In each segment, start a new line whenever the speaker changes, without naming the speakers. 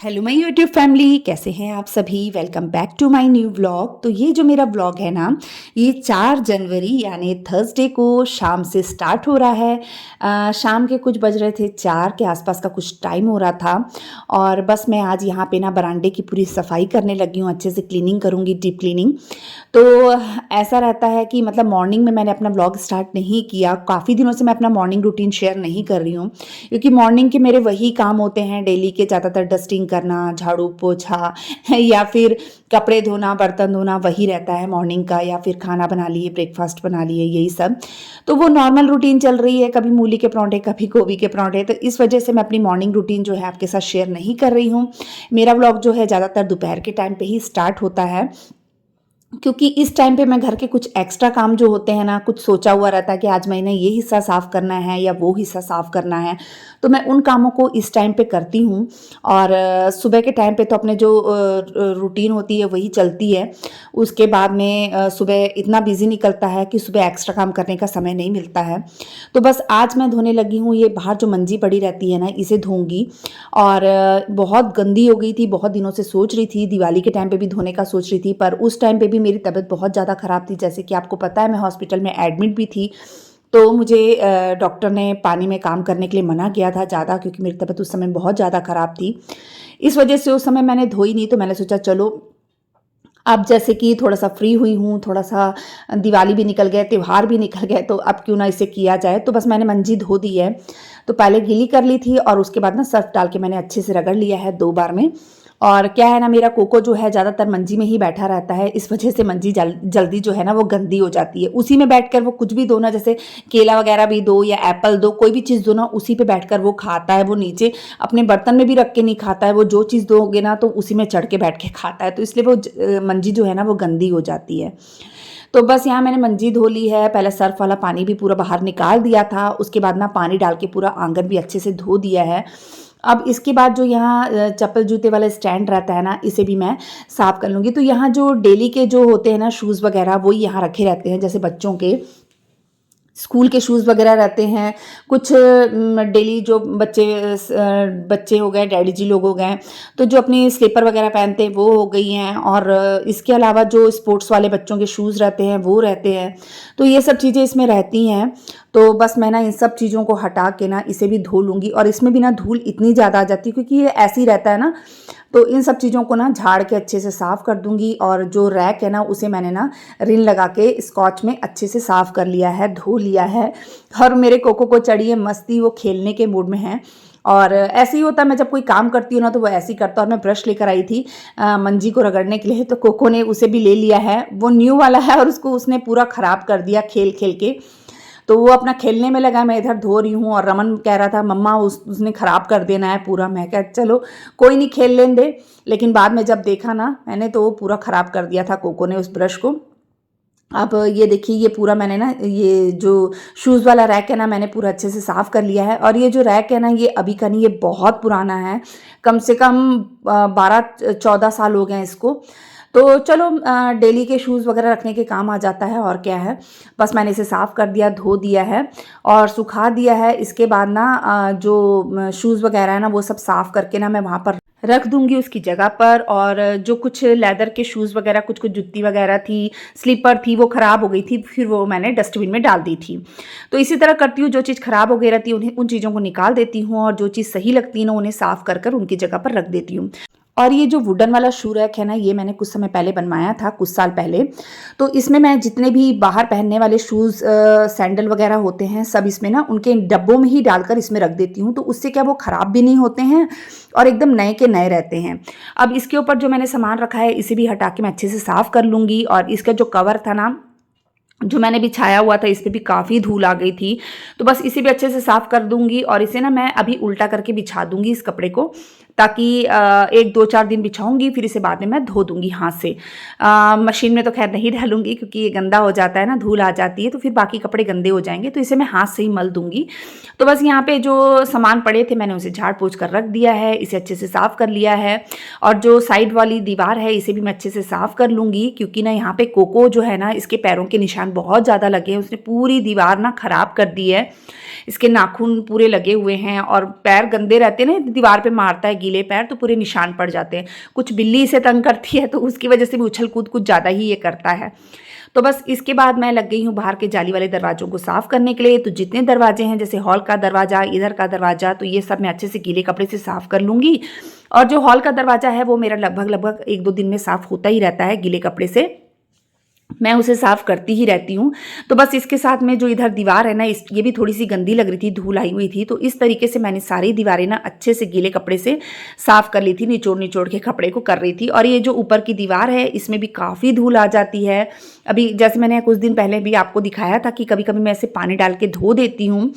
Hello my YouTube family, कैसे हैं आप सभी। Welcome back to my new vlog. तो ये जो मेरा व्लॉग है ना, ये 4 जनवरी यानी थर्सडे को शाम से स्टार्ट हो रहा है। शाम के कुछ बज रहे थे, 4 के आसपास का कुछ टाइम हो रहा था। और बस मैं आज यहाँ पे ना बरामदे की पूरी सफाई करने लगी हूँ, अच्छे से क्लीनिंग करूँगी, डीप क्लीनिंग। तो ऐसा रहता है कि मतलब मॉर्निंग में मैंने अपना व्लॉग स्टार्ट नहीं किया। काफ़ी दिनों से मैं अपना मॉर्निंग रूटीन शेयर नहीं कर रही हूँ, क्योंकि मॉर्निंग के मेरे वही काम होते हैं डेली के, ज़्यादातर डस्टिंग करना, झाड़ू पोछा या फिर कपड़े धोना, बर्तन धोना, वही रहता है मॉर्निंग का। या फिर खाना बना लिए, ब्रेकफास्ट बना लिए, यही सब। तो वो नॉर्मल रूटीन चल रही है, कभी मूली के परांठे, कभी गोभी के परांठे। तो इस वजह से मैं अपनी मॉर्निंग रूटीन जो है आपके साथ शेयर नहीं कर रही हूँ। मेरा व्लॉग जो है ज़्यादातर दोपहर के टाइम पे ही स्टार्ट होता है, क्योंकि इस टाइम पे मैं घर के कुछ एक्स्ट्रा काम जो होते हैं ना, कुछ सोचा हुआ रहता है कि आज मैंने ये हिस्सा साफ़ करना है या वो हिस्सा साफ़ करना है, तो मैं उन कामों को इस टाइम पे करती हूँ। और सुबह के टाइम पे तो अपने जो रूटीन होती है वही चलती है। उसके बाद में सुबह इतना बिजी निकलता है कि सुबह एक्स्ट्रा काम करने का समय नहीं मिलता है। तो बस आज मैं धोने लगी हूँ। ये बाहर जो मंजी पड़ी रहती है ना, इसे धोऊंगी। और बहुत गंदी हो गई थी, बहुत दिनों से सोच रही थी, दिवाली के टाइम पे भी धोने का सोच रही थी, पर उस टाइम पे भी मेरी तबीयत बहुत ज़्यादा ख़राब थी। जैसे कि आपको पता है, मैं हॉस्पिटल में एडमिट भी थी। तो मुझे डॉक्टर ने पानी में काम करने के लिए मना किया था ज़्यादा, क्योंकि मेरी तबीयत उस समय बहुत ज़्यादा ख़राब थी। इस वजह से उस समय मैंने धोई नहीं। तो मैंने सोचा चलो, अब जैसे कि थोड़ा-सा फ्री हुई हूँ, थोड़ा-सा दिवाली भी निकल गए, त्योहार भी निकल गए, तो अब क्यों ना इसे किया जाए। तो बस मैंने मंजी धो दी है। तो पहले गीली कर ली थी और उसके बाद ना सर्फ़ डाल के मैंने अच्छे से रगड़ लिया है 2 बार में। और क्या है ना, मेरा कोको जो है ज़्यादातर मंजी में ही बैठा रहता है, इस वजह से मंजी जल्दी जो है ना वो गंदी हो जाती है। उसी में बैठकर वो कुछ भी दो ना, जैसे केला वगैरह भी दो या एप्पल दो, कोई भी चीज़ दो ना, उसी पे बैठकर वो खाता है। वो नीचे अपने बर्तन में भी रख के नहीं खाता है, वो जो चीज़ दोगे ना तो उसी में चढ़ के बैठ के खाता है। तो इसलिए वो मंजी जो है ना वो गंदी हो जाती है। तो बस यहाँ मैंने मंजी धो ली है। पहले सर्फ़ वाला पानी भी पूरा बाहर निकाल दिया था, उसके बाद ना पानी डाल के पूरा आंगन भी अच्छे से धो दिया है। अब इसके बाद जो यहाँ चप्पल जूते वाला स्टैंड रहता है ना, इसे भी मैं साफ़ कर लूँगी। तो यहाँ जो डेली के जो होते हैं ना शूज़ वगैरह, वो यहाँ रखे रहते हैं, जैसे बच्चों के स्कूल के शूज़ वगैरह रहते हैं। कुछ डेली जो बच्चे हो गए, डैडी जी लोग हो गए, तो जो अपनी स्लीपर वगैरह पहनते हैं वो हो गई हैं। और इसके अलावा जो स्पोर्ट्स वाले बच्चों के शूज़ रहते हैं वो रहते हैं। तो ये सब चीज़ें इसमें रहती हैं। तो बस मैं ना इन सब चीज़ों को हटा के ना इसे भी धो लूँगी। और इसमें भी ना धूल इतनी ज़्यादा आ जाती है, क्योंकि ये ऐसे ही रहता है ना। तो इन सब चीज़ों को ना झाड़ के अच्छे से साफ़ कर दूँगी। और जो रैक है ना, उसे मैंने ना रिन लगा के स्कॉच में अच्छे से साफ़ कर लिया है, धो लिया है। और मेरे कोको को चढ़ी है मस्ती, वो खेलने के मूड में है। और ऐसे ही होता है, मैं जब कोई काम करती हूँ ना तो वो ऐसे ही करता है। और मैं ब्रश लेकर आई थी मंजी को रगड़ने के लिए, तो कोको ने उसे भी ले लिया है। वो न्यू वाला है और उसको उसने पूरा ख़राब कर दिया खेल खेल के। तो वो अपना खेलने में लगा, मैं इधर धो रही हूँ। और रमन कह रहा था मम्मा उसने ख़राब कर देना है पूरा। मैं कहा चलो कोई नहीं, खेल लेने दे। लेकिन बाद में जब देखा ना मैंने, तो वो पूरा ख़राब कर दिया था कोको ने उस ब्रश को। अब ये देखिए, ये पूरा मैंने ना, ये जो शूज़ वाला रैक है ना, मैंने पूरा अच्छे से साफ़ कर लिया है। और ये जो रैक है ना, ये अभी का नहीं, ये बहुत पुराना है। कम से कम 12-14 साल हो गए हैं इसको। तो चलो, डेली के शूज़ वगैरह रखने के काम आ जाता है, और क्या है। बस मैंने इसे साफ़ कर दिया, धो दिया है और सुखा दिया है। इसके बाद ना जो शूज़ वगैरह है ना, वो सब साफ़ करके ना मैं वहाँ पर रख दूंगी उसकी जगह पर। और जो कुछ लेदर के शूज़ वगैरह, कुछ कुछ जुत्ती वगैरह थी, स्लीपर थी, वो ख़राब हो गई थी, फिर वो मैंने डस्टबिन में डाल दी थी। तो इसी तरह करती हूँ, जो चीज़ ख़राब हो गई रहती है उन चीज़ों को निकाल देती हूँ, और जो चीज़ सही लगती है ना उन्हें साफ़ कर कर उनकी जगह पर रख देती हूँ। और ये जो वुडन वाला शू रैक है ना, ये मैंने कुछ समय पहले बनवाया था, कुछ साल पहले। तो इसमें मैं जितने भी बाहर पहनने वाले शूज़, सैंडल वगैरह होते हैं, सब इसमें ना उनके डब्बों में ही डालकर इसमें रख देती हूँ। तो उससे क्या, वो ख़राब भी नहीं होते हैं और एकदम नए के नए रहते हैं। अब इसके ऊपर जो मैंने सामान रखा है, इसे भी हटा के मैं अच्छे से साफ़ कर लूँगी। और इसका जो कवर था ना, जो मैंने बिछाया हुआ था, इस पे भी काफ़ी धूल आ गई थी। तो बस इसे भी अच्छे से साफ़ कर दूँगी। और इसे ना मैं अभी उल्टा करके बिछा दूँगी इस कपड़े को, ताकि 1-2-4 दिन बिछाऊँगी, फिर इसे बाद में मैं धो दूँगी हाथ से। मशीन में तो खैर नहीं डालूँगी, क्योंकि ये गंदा हो जाता है ना, धूल आ जाती है, तो फिर बाकी कपड़े गंदे हो जाएँगे। तो इसे मैं हाथ से ही मल दूँगी। तो बस यहाँ पे जो सामान पड़े थे, मैंने उसे झाड़ पोंछ कर रख दिया है, इसे अच्छे से साफ़ कर लिया है। और जो साइड वाली दीवार है, इसे भी मैं अच्छे से साफ़ कर लूँगी, क्योंकि ना यहाँ पे कोको जो है ना, इसके पैरों के निशान निशान बहुत ज़्यादा लगे हैं। उसने पूरी दीवार ना ख़राब कर दी है। इसके नाखून पूरे लगे हुए हैं और पैर गंदे रहते हैं ना, दीवार पे मारता है गीले पैर तो पूरे निशान पड़ जाते हैं। कुछ बिल्ली इसे तंग करती है तो उसकी वजह से भी उछल कूद कुछ ज़्यादा ही ये करता है। तो बस इसके बाद मैं लग गई हूँ बाहर के जाली वाले दरवाज़ों को साफ़ करने के लिए। तो जितने दरवाजे हैं, जैसे हॉल का दरवाज़ा, इधर का दरवाज़ा, तो ये सब मैं अच्छे से गीले कपड़े से साफ़ कर लूँगी। और जो हॉल का दरवाज़ा है वो मेरा लगभग 1-2 दिन में साफ़ होता ही रहता है गीले कपड़े से। मैं उसे साफ़ करती ही रहती हूँ। तो बस इसके साथ में जो इधर दीवार है ना, ये भी थोड़ी-सी गंदी लग रही थी, धूल आई हुई थी। तो इस तरीके से मैंने सारी दीवारें ना अच्छे से गीले कपड़े से साफ़ कर ली थी, निचोड़-निचोड़ के कपड़े को कर रही थी। और ये जो ऊपर की दीवार है, इसमें भी काफ़ी धूल आ जाती है। अभी जैसे मैंने कुछ दिन पहले भी आपको दिखाया था कि कभी-कभी मैं ऐसे पानी डाल के धो देती हूँ।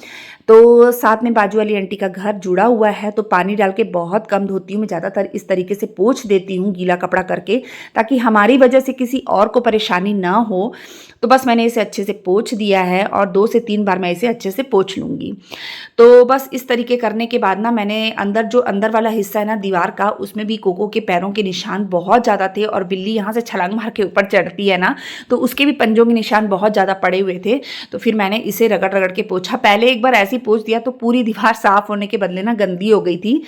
तो साथ में बाजू वाली आंटी का घर जुड़ा हुआ है, तो पानी डाल के बहुत कम धोती हूँ। मैं ज़्यादातर इस तरीके से पोंछ देती हूँ गीला कपड़ा करके, ताकि हमारी वजह से किसी और को परेशानी ना हो। तो बस मैंने इसे अच्छे से पोंछ दिया है और 2 से 3 बार मैं इसे अच्छे से पोंछ लूँगी। तो बस इस तरीके करने के बाद ना मैंने जो अंदर वाला हिस्सा है ना दीवार का, उसमें भी कोको के पैरों के निशान बहुत ज़्यादा थे। और बिल्ली यहाँ से छलांग मार के ऊपर चढ़ती है ना, तो उसके भी पंजों के निशान बहुत ज़्यादा पड़े हुए थे। तो फिर मैंने इसे रगड़-रगड़ के पोंछा। पहले एक बार ऐसे ही पोंछ दिया तो पूरी दीवार साफ़ होने के बदले ना गंदी हो गई थी।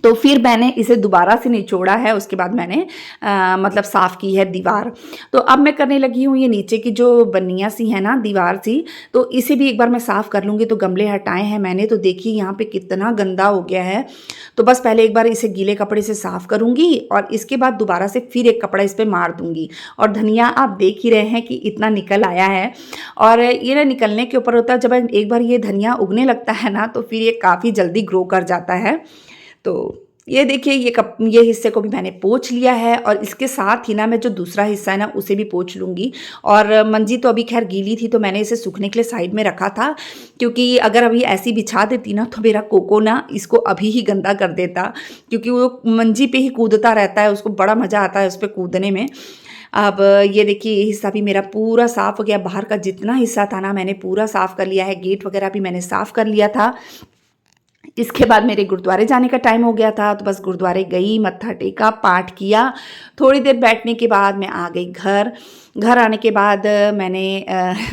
तो फिर मैंने इसे दोबारा से निचोड़ा है, उसके बाद मैंने मतलब साफ़ की है दीवार। तो अब मैं करने लगी हूँ ये नीचे की जो बन्नियाँ सी हैं ना, दीवार सी, तो इसे भी एक बार मैं साफ़ कर लूँगी। तो गमले हटाए हैं मैंने, तो देखिए यहाँ पे कितना गंदा हो गया है। तो बस पहले एक बार इसे गीले कपड़े से साफ़ करूँगी और इसके बाद दोबारा से फिर एक कपड़ा इस पे मार दूँगी। और धनिया आप देख ही रहे हैं कि इतना निकल आया है। और ये ना निकलने के ऊपर होता है, जब एक बार ये धनिया उगने लगता है ना, तो फिर ये काफ़ी जल्दी ग्रो कर जाता है। तो ये देखिए, ये हिस्से को भी मैंने पोंछ लिया है। और इसके साथ ही ना मैं जो दूसरा हिस्सा है ना, उसे भी पोंछ लूँगी। और मंजी तो अभी खैर गीली थी, तो मैंने इसे सूखने के लिए साइड में रखा था, क्योंकि अगर अभी ऐसी बिछा देती ना, तो मेरा कोको ना इसको अभी ही गंदा कर देता, क्योंकि वो मंजी पे ही कूदता रहता है, उसको बड़ा मज़ा आता है उस पे कूदने में। अब ये देखिए, ये हिस्सा भी मेरा पूरा साफ़ हो गया। बाहर का जितना हिस्सा था ना, मैंने पूरा साफ़ कर लिया है। गेट वगैरह भी मैंने साफ़ कर लिया था। इसके बाद मेरे गुरुद्वारे जाने का टाइम हो गया था, तो बस गुरुद्वारे गई, मत्था टेका, पाठ किया। थोड़ी देर बैठने के बाद मैं आ गई घर। घर आने के बाद मैंने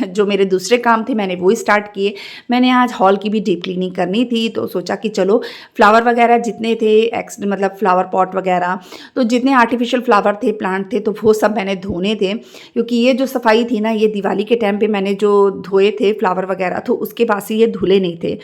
जो मेरे दूसरे काम थे मैंने वो स्टार्ट किए। मैंने आज हॉल की भी डीप क्लीनिंग करनी थी, तो सोचा कि चलो फ्लावर वगैरह जितने थे, मतलब फ्लावर पॉट वगैरह, तो जितने आर्टिफिशियल फ्लावर थे, प्लांट थे, तो वो सब मैंने धोने थे। क्योंकि ये जो सफाई थी ना, ये दिवाली के टाइम पे मैंने जो धोए थे फ्लावर वगैरह, तो उसके बाद से ये धुले नहीं थे।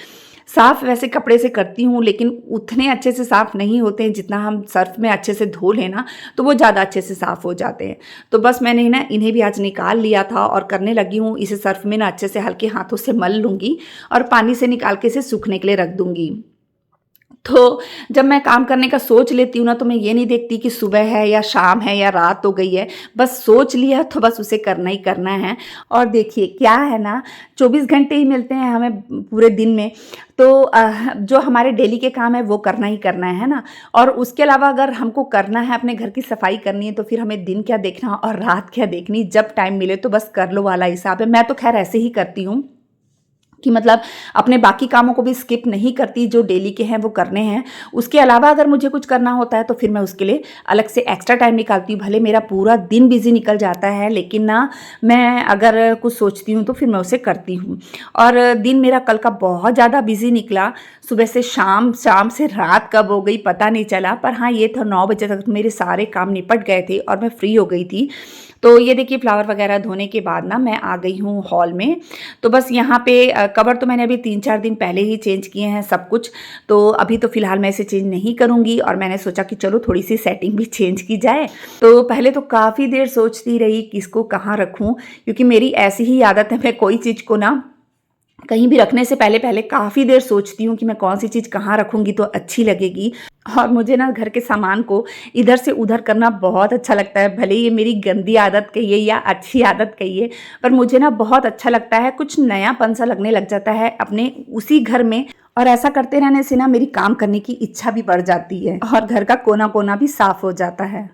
साफ़ वैसे कपड़े से करती हूँ, लेकिन उतने अच्छे से साफ़ नहीं होते हैं जितना हम सर्फ़ में अच्छे से धो लें ना, तो वो ज़्यादा अच्छे से साफ़ हो जाते हैं। तो बस मैंने ना इन्हें भी आज निकाल लिया था और करने लगी हूँ, इसे सर्फ़ में ना अच्छे से हल्के हाथों से मल लूँगी और पानी से निकाल के इसे सूखने के लिए रख दूँगी। तो जब मैं काम करने का सोच लेती हूँ ना, तो मैं ये नहीं देखती कि सुबह है या शाम है या रात हो गई है। बस सोच लिया तो बस उसे करना ही करना है। और देखिए क्या है ना, 24 घंटे ही मिलते हैं हमें पूरे दिन में। तो जो हमारे डेली के काम है वो करना ही करना है ना। और उसके अलावा अगर हमको करना है, अपने घर की सफाई करनी है, तो फिर हमें दिन क्या देखना और रात क्या देखनी, जब टाइम मिले तो बस कर लो वाला हिसाब है। मैं तो खैर ऐसे ही करती हूँ कि मतलब अपने बाकी कामों को भी स्किप नहीं करती, जो डेली के हैं वो करने हैं। उसके अलावा अगर मुझे कुछ करना होता है तो फिर मैं उसके लिए अलग से एक्स्ट्रा टाइम निकालती हूँ। भले मेरा पूरा दिन बिजी निकल जाता है, लेकिन ना मैं अगर कुछ सोचती हूँ तो फिर मैं उसे करती हूँ। और दिन मेरा कल का बहुत ज़्यादा बिजी निकला। सुबह से शाम, शाम से रात कब हो गई पता नहीं चला। पर हाँ, ये था 9 बजे तक मेरे सारे काम निपट गए थे और मैं फ्री हो गई थी। तो ये देखिए, फ्लावर वगैरह धोने के बाद ना मैं आ गई हूँ हॉल में। तो बस यहाँ पे कवर तो मैंने अभी 3-4 दिन पहले ही चेंज किए हैं सब कुछ। तो अभी तो फ़िलहाल मैं इसे चेंज नहीं करूँगी और मैंने सोचा कि चलो थोड़ी सी सेटिंग भी चेंज की जाए। तो पहले तो काफ़ी देर सोचती रही कि इसको कहाँ रखूँ, क्योंकि मेरी ऐसी ही आदत है, मैं कोई चीज़ को ना कहीं भी रखने से पहले पहले काफ़ी देर सोचती हूँ कि मैं कौन सी चीज़ कहाँ रखूँगी तो अच्छी लगेगी। और मुझे ना घर के सामान को इधर से उधर करना बहुत अच्छा लगता है। भले ये मेरी गंदी आदत कहिए या अच्छी आदत कहिए, पर मुझे ना बहुत अच्छा लगता है। कुछ नयापन सा लगने लग जाता है अपने उसी घर में। और ऐसा करते रहने से ना मेरी काम करने की इच्छा भी बढ़ जाती है और घर का कोना कोना भी साफ हो जाता है।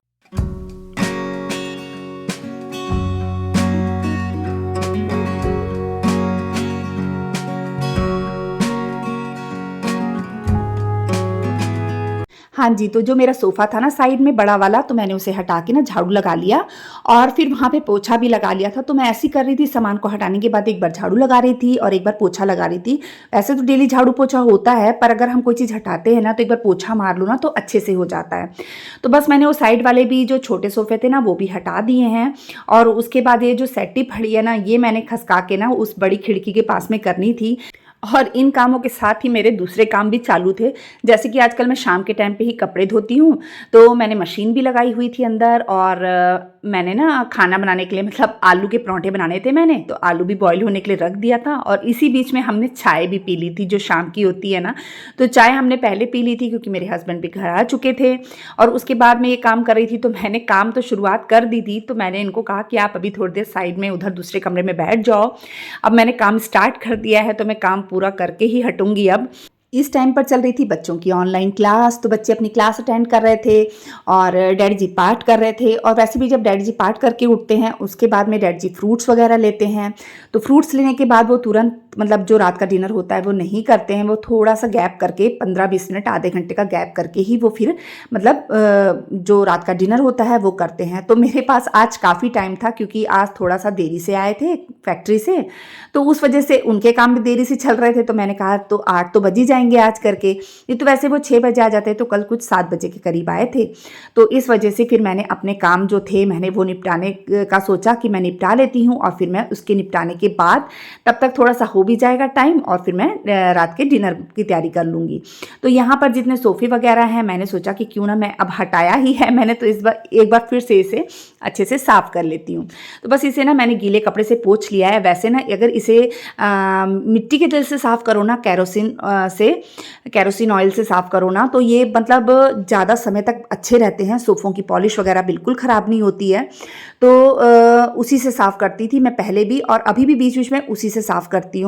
हाँ जी, तो जो मेरा सोफ़ा था ना साइड में बड़ा वाला, तो मैंने उसे हटा के ना झाड़ू लगा लिया और फिर वहाँ पे पोछा भी लगा लिया था। तो मैं ऐसे ही कर रही थी, सामान को हटाने के बाद एक बार झाड़ू लगा रही थी और एक बार पोछा लगा रही थी। ऐसे तो डेली झाड़ू पोछा होता है, पर अगर हम कोई चीज़ हटाते हैं ना, तो एक बार पोछा मार लो ना तो अच्छे से हो जाता है। तो बस मैंने वो साइड वाले भी जो छोटे सोफ़े थे ना, वो भी हटा दिए हैं और उसके बाद ये जो सेटी पड़ी है ना, ये मैंने खसका के ना उस बड़ी खिड़की के पास में करनी थी। और इन कामों के साथ ही मेरे दूसरे काम भी चालू थे, जैसे कि आजकल मैं शाम के टाइम पे ही कपड़े धोती हूँ, तो मैंने मशीन भी लगाई हुई थी अंदर और मैंने ना खाना बनाने के लिए मतलब आलू के पराठे बनाने थे मैंने, तो आलू भी बॉईल होने के लिए रख दिया था और इसी बीच में हमने चाय भी पी ली थी जो शाम की होती है ना, तो चाय हमने पहले पी ली थी क्योंकि मेरे हस्बैंड भी घर आ चुके थे और उसके बाद मैं ये काम कर रही थी। तो मैंने काम तो शुरुआत कर दी थी, तो मैंने इनको कहा कि आप अभी थोड़ी देर साइड में उधर दूसरे कमरे में बैठ जाओ। अब मैंने काम स्टार्ट कर दिया है, तो मैं काम पूरा करके ही हटूंगी अब। इस टाइम पर चल रही थी बच्चों की ऑनलाइन क्लास, तो बच्चे अपनी क्लास अटेंड कर रहे थे और डैडी जी पाठ कर रहे थे। और वैसे भी जब डैडी जी पाठ करके उठते हैं उसके बाद में डैडी जी फ्रूट्स वगैरह लेते हैं, तो फ्रूट्स लेने के बाद वो तुरंत मतलब जो रात का डिनर होता है वो नहीं करते हैं, वो थोड़ा सा गैप करके 15-20 मिनट आधे घंटे का गैप करके ही वो फिर मतलब जो रात का डिनर होता है वो करते हैं। तो मेरे पास आज काफ़ी टाइम था क्योंकि आज थोड़ा सा देरी से आए थे फैक्ट्री से, तो उस वजह से उनके काम भी देरी से चल रहे थे। तो मैंने कहा तो 8 तो बज ही जाएंगे आज करके, ये तो वैसे वो 6 बजे आ जाते हैं, तो कल कुछ 7 बजे के करीब आए थे। तो इस वजह से फिर मैंने अपने काम जो थे मैंने वो निपटाने का सोचा कि मैं निपटा लेती हूँ और फिर मैं उसके निपटाने के बाद तब तक थोड़ा सा हो भी जाएगा टाइम और फिर मैं रात के डिनर की तैयारी कर लूँगी। तो यहाँ पर जितने सोफ़े वगैरह हैं मैंने सोचा कि क्यों ना मैं अब हटाया ही है मैंने, तो इस बार एक बार फिर से इसे अच्छे से साफ़ कर लेती हूँ। तो बस इसे ना मैंने गीले कपड़े से पोंछ लिया है। वैसे ना अगर इसे मिट्टी के तेल से साफ़ करो ना, कैरोसिन ऑयल से साफ़ करो ना, तो ये मतलब ज़्यादा समय तक अच्छे रहते हैं। सोफ़ों की पॉलिश वगैरह बिल्कुल ख़राब नहीं होती है। तो उसी से साफ़ करती थी मैं पहले भी और अभी भी बीच बीच में उसी से साफ़ करती हूँ।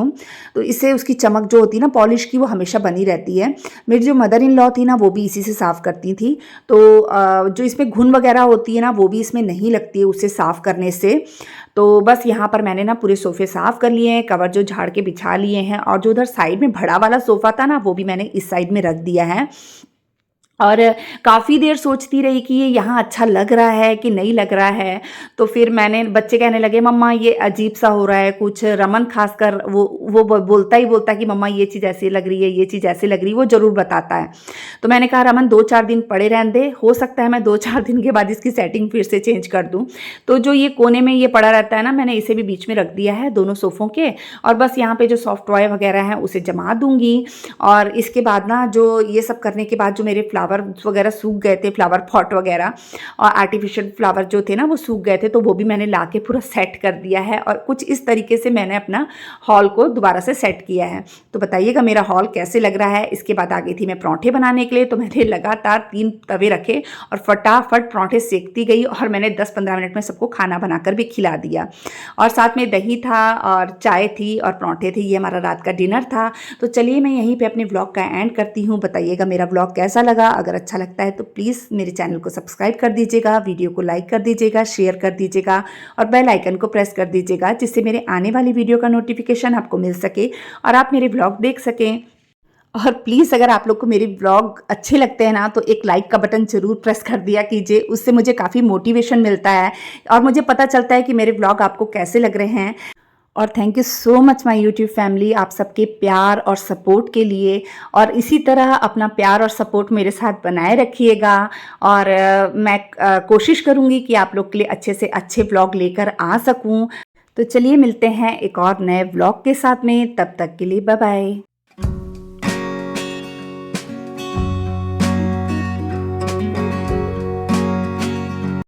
तो इससे उसकी चमक जो होती है ना पॉलिश की, वो हमेशा बनी रहती है। मेरी जो मदर इन लॉ थी ना वो भी इसी से साफ़ करती थी। तो जो इसमें घुन वगैरह होती है ना वो भी इसमें नहीं लगती है उससे साफ़ करने से। तो बस यहाँ पर मैंने ना पूरे सोफ़े साफ़ कर लिए हैं, कवर जो झाड़ के बिछा लिए हैं और जो उधर साइड में बड़ा वाला सोफ़ा था ना वो भी मैंने इस साइड में रख दिया है। और काफ़ी देर सोचती रही कि ये यहाँ अच्छा लग रहा है कि नहीं लग रहा है। तो फिर मैंने बच्चे कहने लगे मम्मा ये अजीब सा हो रहा है कुछ। रमन खासकर वो बोलता ही बोलता कि मम्मा ये चीज़ ऐसी लग रही है, ये चीज़ ऐसी लग रही है, वो ज़रूर बताता है। तो मैंने कहा रमन 2-4 दिन पड़े रहने दे, हो सकता है मैं 2-4 दिन के बाद इसकी सेटिंग फिर से चेंज कर दूँ। तो जो ये कोने में ये पड़ा रहता है ना, मैंने इसे भी बीच में रख दिया है दोनों सोफ़ों के। और बस यहाँ पे जो सॉफ्ट टॉय वगैरह है उसे जमा दूँगी। और इसके बाद ना जो ये सब करने के बाद जो मेरे फ्लावर वगैरह सूख गए थे, फ्लावर पॉट वगैरह और आर्टिफिशियल फ्लावर जो थे ना वो सूख गए थे, तो वो भी मैंने लाके पूरा सेट कर दिया है। और कुछ इस तरीके से मैंने अपना हॉल को दोबारा से सेट किया है। तो बताइएगा मेरा हॉल कैसे लग रहा है। इसके बाद आ गई थी मैं पराठे बनाने के लिए, तो मैंने लगातार 3 तवे रखे और फटाफट पराठे सेकती गई और मैंने 10-15 मिनट में सबको खाना बनाकर भी खिला दिया। और साथ में दही था और चाय थी और पराठे थे। ये हमारा रात का डिनर था। तो चलिए मैं यहीं पे अपने व्लॉग का एंड करती हूँ। बताइएगा मेरा व्लॉग कैसा लगा। अगर अच्छा लगता है तो प्लीज़ मेरे चैनल को सब्सक्राइब कर दीजिएगा, वीडियो को लाइक कर दीजिएगा, शेयर कर दीजिएगा और बेल आइकन को प्रेस कर दीजिएगा, जिससे मेरे आने वाली वीडियो का नोटिफिकेशन आपको मिल सके और आप मेरे व्लॉग देख सकें। और प्लीज़ अगर आप लोग को मेरे व्लॉग अच्छे लगते हैं ना तो एक लाइक का बटन ज़रूर प्रेस कर दिया कीजिए, उससे मुझे काफ़ी मोटिवेशन मिलता है और मुझे पता चलता है कि मेरे व्लॉग आपको कैसे लग रहे हैं। और thank you so much my YouTube family, आप सबके प्यार और सपोर्ट के लिए। और इसी तरह अपना प्यार और सपोर्ट मेरे साथ बनाए रखिएगा। और मैं कोशिश करूँगी कि आप लोग के लिए अच्छे से अच्छे व्लॉग लेकर आ सकूँ। तो चलिए मिलते हैं एक और नए व्लॉग के साथ में, तब तक के लिए बाय बाय।